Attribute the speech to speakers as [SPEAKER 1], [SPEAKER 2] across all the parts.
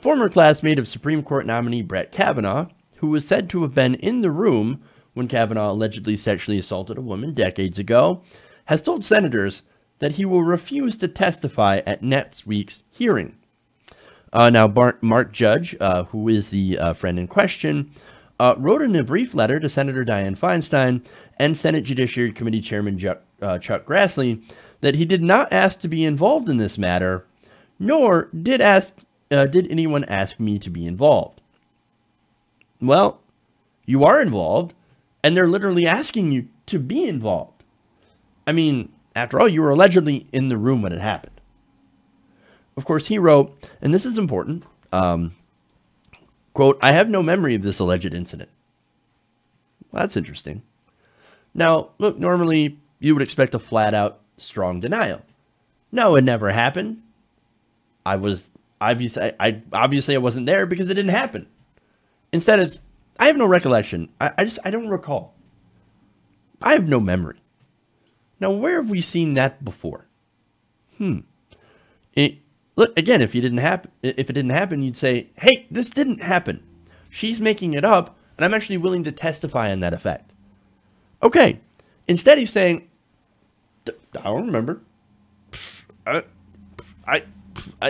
[SPEAKER 1] former classmate of Supreme Court nominee Brett Kavanaugh, who was said to have been in the room when Kavanaugh allegedly sexually assaulted a woman decades ago, has told senators that he will refuse to testify at next week's hearing. Now, Mark Judge, who is the friend in question, wrote in a brief letter to Senator Dianne Feinstein and Senate Judiciary Committee Chairman Chuck Grassley that he did not ask to be involved in this matter, nor did anyone ask me to be involved. Well, you are involved, and they're literally asking you to be involved. I mean, after all, you were allegedly in the room when it happened. Of course, he wrote, and this is important, quote, "I have no memory of this alleged incident." Well, that's interesting. Now, look, normally you would expect a flat-out strong denial. No, it never happened. I obviously I wasn't there because it didn't happen. Instead, it's, I have no recollection. I don't recall. I have no memory. Now, where have we seen that before? Look, again, if it didn't happen, you'd say, hey, this didn't happen. She's making it up, and I'm actually willing to testify on that effect. Okay. Instead, he's saying, I don't remember.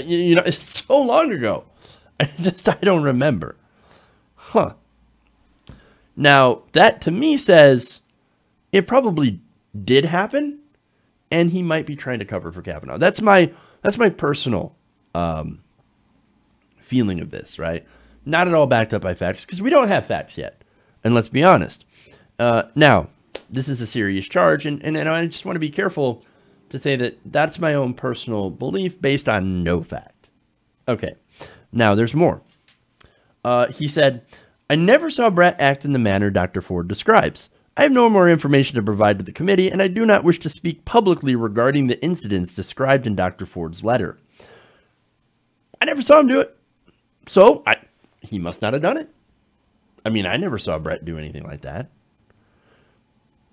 [SPEAKER 1] You know, it's so long ago. I don't remember. Huh. Now, that to me says it probably did happen, and he might be trying to cover for Kavanaugh. That's my personal feeling of this, right? Not at all backed up by facts, because we don't have facts yet. And let's be honest. Now, this is a serious charge, and I just want to be careful to say that that's my own personal belief based on no fact. Okay, now there's more. He said, I never saw Brett act in the manner Dr. Ford describes. I have no more information to provide to the committee, and I do not wish to speak publicly regarding the incidents described in Dr. Ford's letter. I never saw him do it, so he must not have done it. I mean, I never saw Brett do anything like that.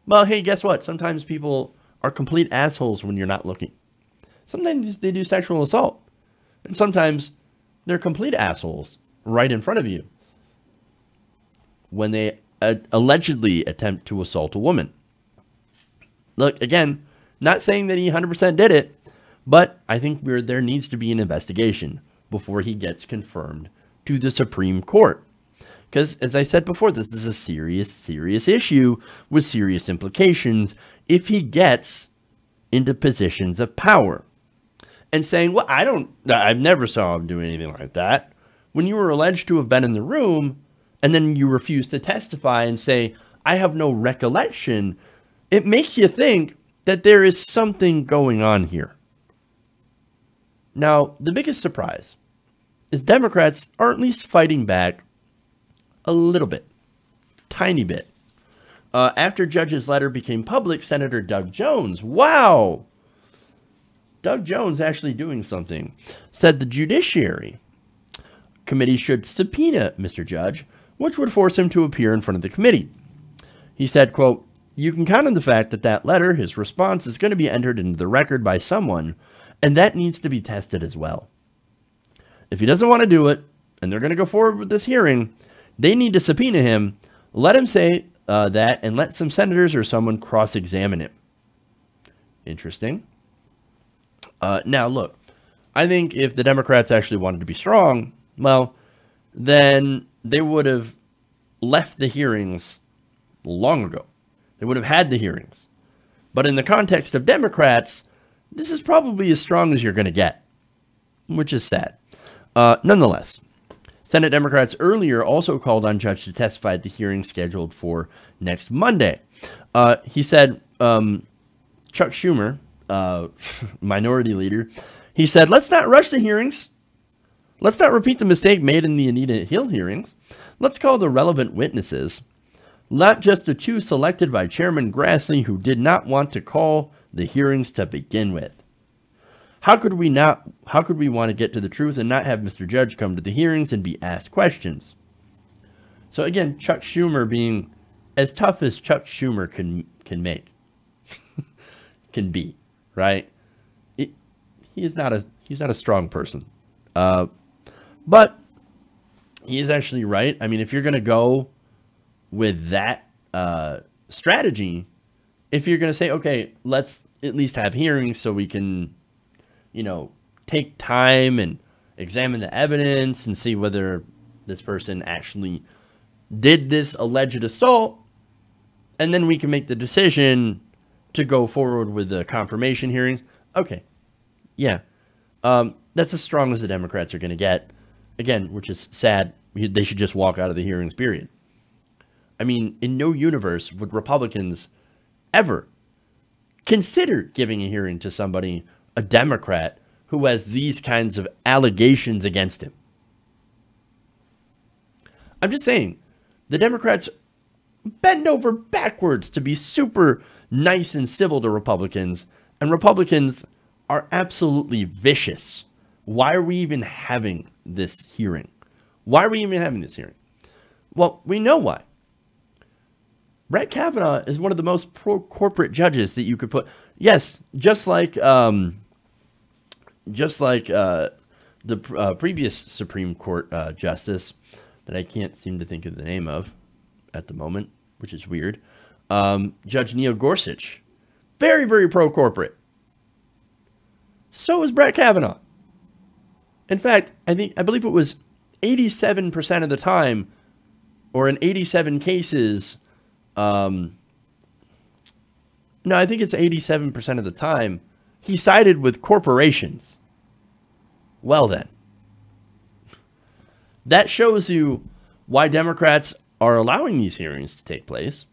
[SPEAKER 1] Well, hey, guess what? Sometimes people are complete assholes when you're not looking. Sometimes they do sexual assault, and sometimes they're complete assholes right in front of you when they allegedly attempt to assault a woman. Look, again, not saying that he 100% did it, but I think there needs to be an investigation before he gets confirmed to the Supreme Court. Because, as I said before, this is a serious, serious issue with serious implications if he gets into positions of power. And saying, well, I've never saw him do anything like that. When you were alleged to have been in the room, and then you refuse to testify and say, I have no recollection, it makes you think that there is something going on here. Now, the biggest surprise is Democrats are at least fighting back a little bit, tiny bit. After Judge's letter became public, Senator Doug Jones, wow, Doug Jones actually doing something, said the Judiciary Committee should subpoena Mr. Judge, which would force him to appear in front of the committee. He said, quote, you can count on the fact that letter, his response, is going to be entered into the record by someone, and that needs to be tested as well. If he doesn't want to do it, and they're going to go forward with this hearing, they need to subpoena him, let him say that, and let some senators or someone cross-examine him. Interesting. Now, look, I think if the Democrats actually wanted to be strong, well, then they would have left the hearings long ago. They would have had the hearings. But in the context of Democrats, this is probably as strong as you're going to get, which is sad. Nonetheless, Senate Democrats earlier also called on Judge to testify at the hearing scheduled for next Monday. He said, Chuck Schumer, minority leader, he said, let's not rush the hearings. Let's not repeat the mistake made in the Anita Hill hearings. Let's call the relevant witnesses, not just the two selected by Chairman Grassley, who did not want to call the hearings to begin with. How could we want to get to the truth and not have Mr. Judge come to the hearings and be asked questions? So again, Chuck Schumer being as tough as Chuck Schumer can make, can be, right? He's not a strong person. But he is actually right. I mean, if you're going to go with that strategy, if you're going to say, okay, let's at least have hearings so we can, you know, take time and examine the evidence and see whether this person actually did this alleged assault, and then we can make the decision to go forward with the confirmation hearings. Okay. Yeah. That's as strong as the Democrats are going to get. Again, which is sad. They should just walk out of the hearings, period. I mean, in no universe would Republicans ever consider giving a hearing to somebody, a Democrat, who has these kinds of allegations against him. I'm just saying, the Democrats bend over backwards to be super nice and civil to Republicans, and Republicans are absolutely vicious. Why are we even having this hearing? Why are we even having this hearing? Well, we know why. Brett Kavanaugh is one of the most pro-corporate judges that you could put. Yes, just like the previous Supreme Court justice that I can't seem to think of the name of at the moment, which is weird. Judge Neil Gorsuch, very, very pro-corporate. So is Brett Kavanaugh. In fact, I believe it was 87% of the time, or in 87 cases. No, I think it's 87% of the time, he sided with corporations. Well then, that shows you why Democrats are allowing these hearings to take place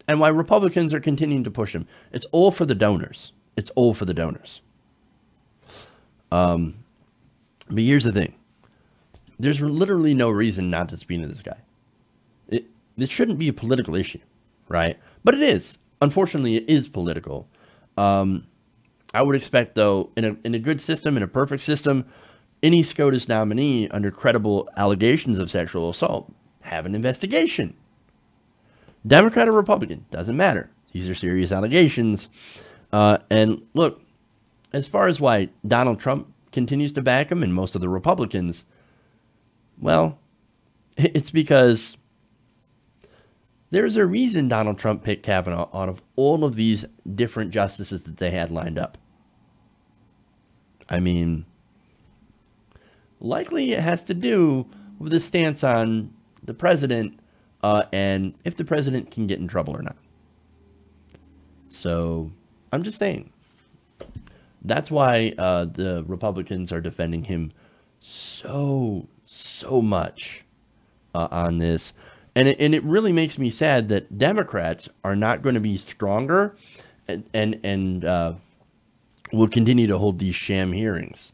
[SPEAKER 1] and why Republicans are continuing to push them. It's all for the donors. It's all for the donors. But here's the thing. There's literally no reason not to subpoena this guy. This shouldn't be a political issue, right? But it is. Unfortunately, it is political. I would expect, though, in a good system, in a perfect system, any SCOTUS nominee under credible allegations of sexual assault have an investigation. Democrat or Republican, doesn't matter. These are serious allegations. And look, as far as why Donald Trump continues to back him and most of the Republicans, well, it's because there's a reason Donald Trump picked Kavanaugh out of all of these different justices that they had lined up. I mean, likely it has to do with his stance on the president and if the president can get in trouble or not. So I'm just saying. That's why the Republicans are defending him so much on this. And it really makes me sad that Democrats are not going to be stronger and will continue to hold these sham hearings.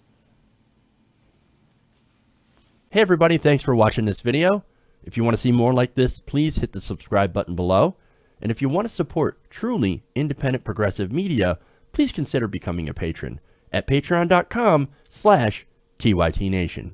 [SPEAKER 1] Hey everybody, thanks for watching this video. If you want to see more like this, please hit the subscribe button below. And if you want to support truly independent progressive media, please consider becoming a patron at patreon.com/TYTNation.